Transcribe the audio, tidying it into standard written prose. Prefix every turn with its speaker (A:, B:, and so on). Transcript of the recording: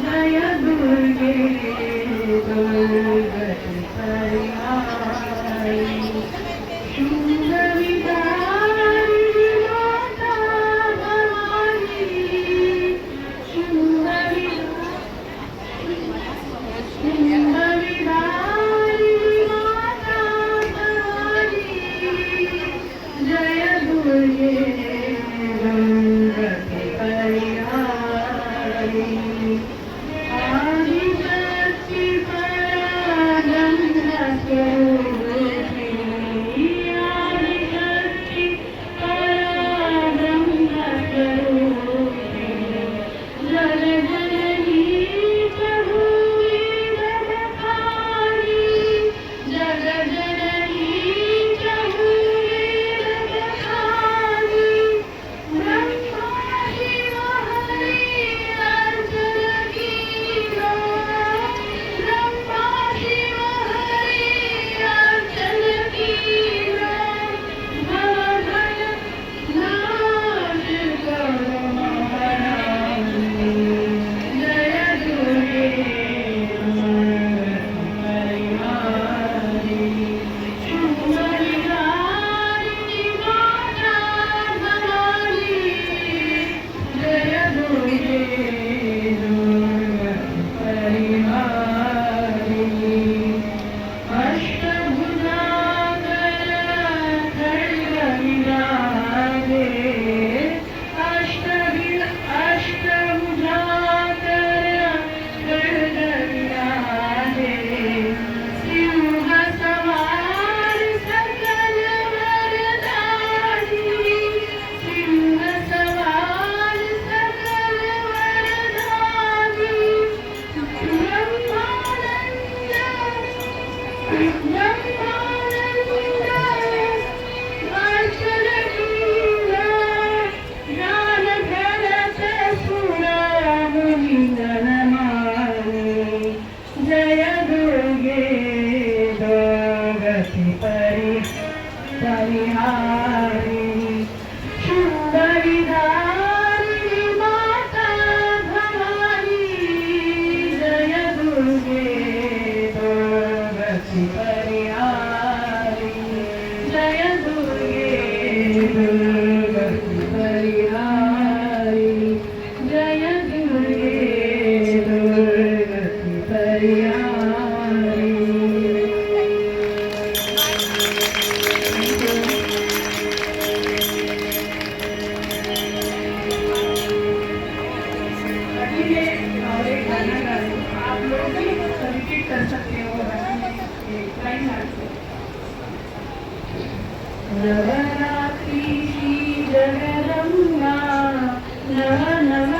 A: जय दुर्गे दुर्गति परिहारी सुंदरी माता भवानी सुंदरी माता भवानी जय दुर्गे दुर्गति परिहारी आदिशक्ति पराब्रह्म स्वरूपिणी आदिशक्ति पराब्रह्म स्वरूपिणी जल जननी प्रभु वेदधारी जल जननी प्रभु वेदधारी ब्रह्मा शिव हरि अर्चन कीरो ब्रह्मा शिव हरि अर्चन कीरो भव भय नाश करो हरामी जय दुर्गे परिहारी सुंदरी माता भवानी जय दुर्गे परिहारी अष्टभुजाकर खड्ग विराजे अष्टभुजाकर खड्ग विराजे सिंह सवार सकल वरदानी सिंह सवार सकल वरदानी ब्रह्मानंद अर्चन कीरा ज्ञान भरत सुर मुनि नमामि जय दुर्गे दुर्गति परिहारी सुंदरी माता भवानी जय दुर्गे दुर्गति परिहारी जय दुर्गे दुर्गति परिहारी जय दुर्गे दुर्गति परिहारी और एक गाना गा रही हूँ। आप लोग भी रिपीट कर सकते हो लाइन से नवरात्रि श्री जगदम्बा नव नव